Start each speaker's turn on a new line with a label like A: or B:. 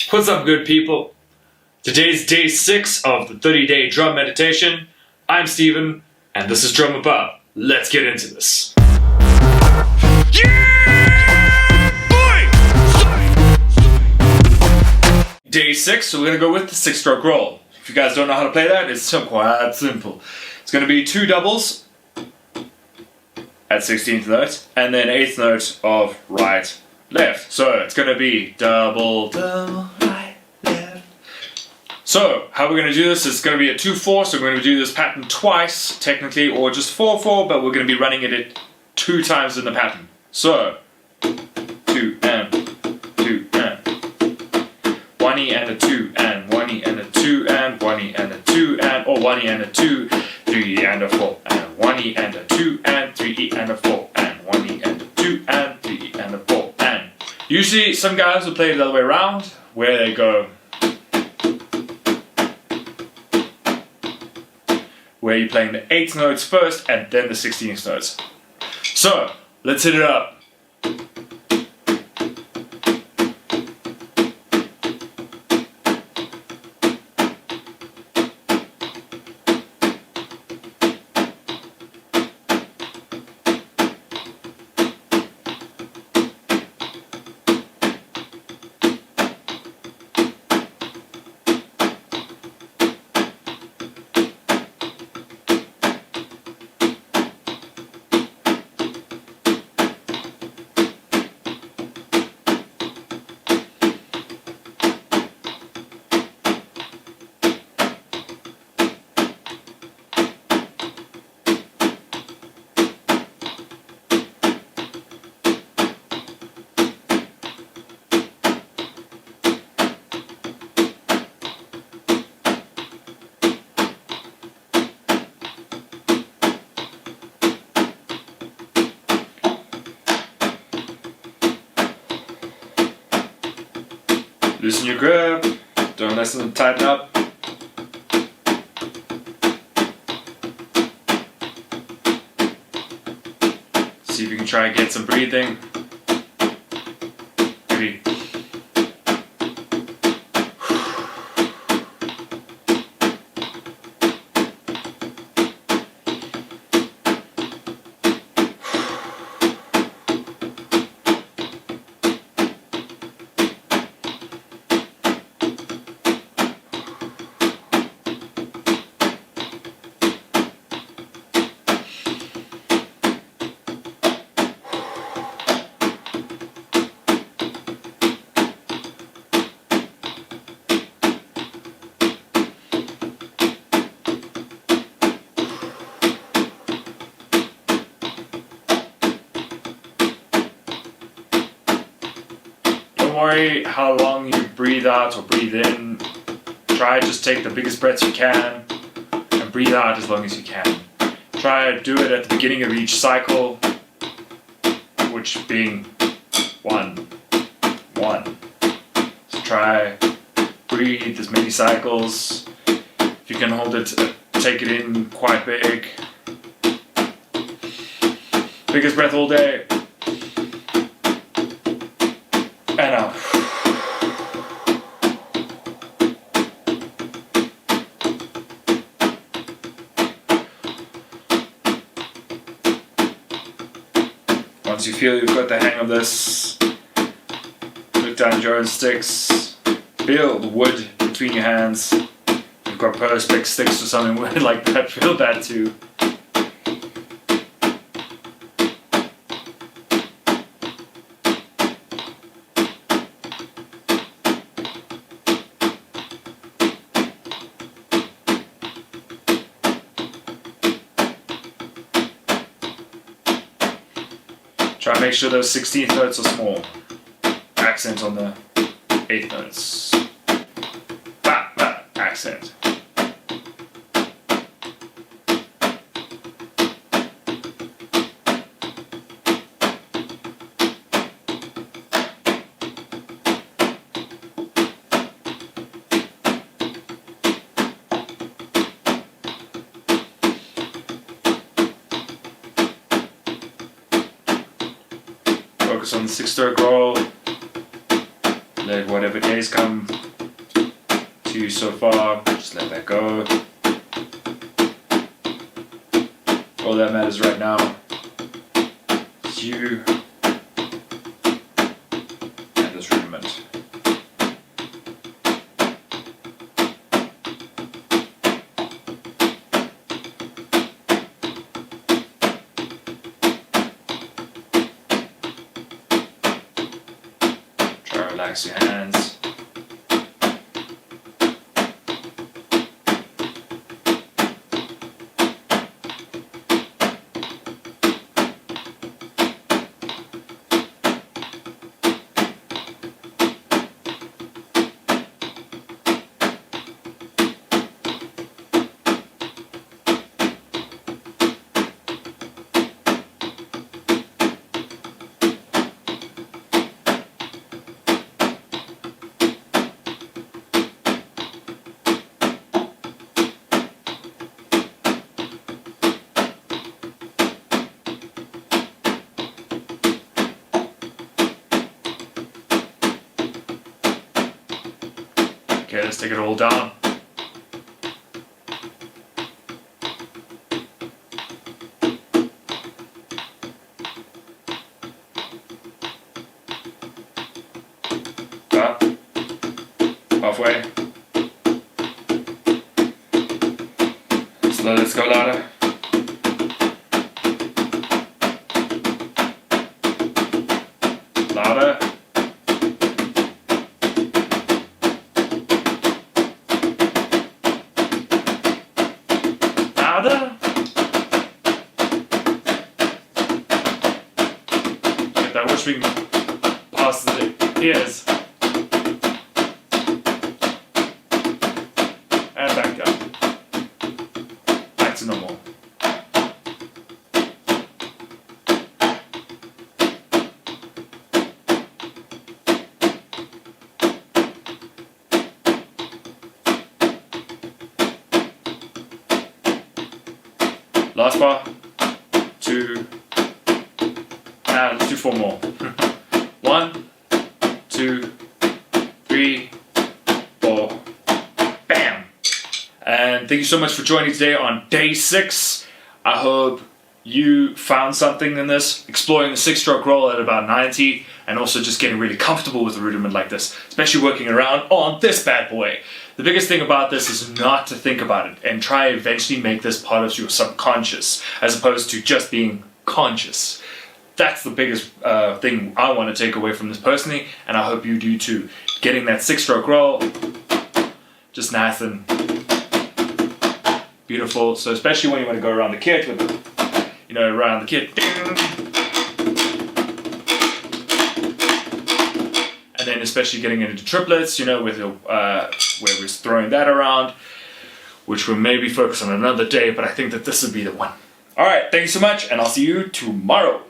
A: What's up, good people? Today's day 6 of the 30-day drum meditation. I'm Steven, and this is Drum About. Let's get into this. Day 6, so we're going to go with the 6-stroke roll. If you guys don't know how to play that, it's quite simple. It's going to be 2 doubles at 16th note, and then 8th note of right, left. So it's going to be double, double, right, left. So how we're going to do this is going to be a 2-4, so we're going to do this pattern twice, technically, or just 4-4, but we're going to be running it 2 times in the pattern. So, 2 and 2 and 1E and a 2 and 1E and a 2 and 1E and a 2 and, or 1E and a 2, 3E and a 4 and 1E and a 2 and 3E and a 4 and 1E and a 2 and 3E and a 4 and. Usually some guys will play it the other way around, where they go, where you're playing the 8th notes first and then the 16th notes. So, let's hit it up. Loosen your grip, don't let them tighten up. See if you can try and get some breathing. Maybe. Don't worry how long you breathe out or breathe in. Try just take the biggest breaths you can and breathe out as long as you can. Try to do it at the beginning of each cycle, which being 1, 1. So try breathe as many cycles. If you can hold it, take it in quite big. Biggest breath all day. And out. Once you feel you've got the hang of this, look down your own sticks, feel the wood between your hands. You've got perspex sticks or something like that, feel that too. Try to make sure those 16th notes are small. Accent on the 8th notes. Ba, ba, accent. Focus on the 6-stroke roll. Let whatever days come to you so far, just let that go. All that matters right now is you and this rudiment. Try to relax your hands. Okay, let's take it all down. Up. Halfway. Let's go louder. Louder. Louder. Get that whispering past the ears. And back down. Back to normal. Last bar, 2, and let's do 4 more. 1, 2, 3, 4, bam! And thank you so much for joining today on day 6. I hope you found something in this, exploring the 6-stroke roll at about 90, and also just getting really comfortable with a rudiment like this, especially working around on this bad boy. The biggest thing about this is not to think about it and try eventually make this part of your subconscious as opposed to just being conscious. That's the biggest thing I want to take away from this personally, and I hope you do too. Getting that 6-stroke roll, just nice and beautiful. So especially when you want to go around the kit with, around the kit. And then especially getting into triplets, with your, where we're throwing that around, which we'll maybe focus on another day, but I think that this would be the one. Alright, thank you so much, and I'll see you tomorrow.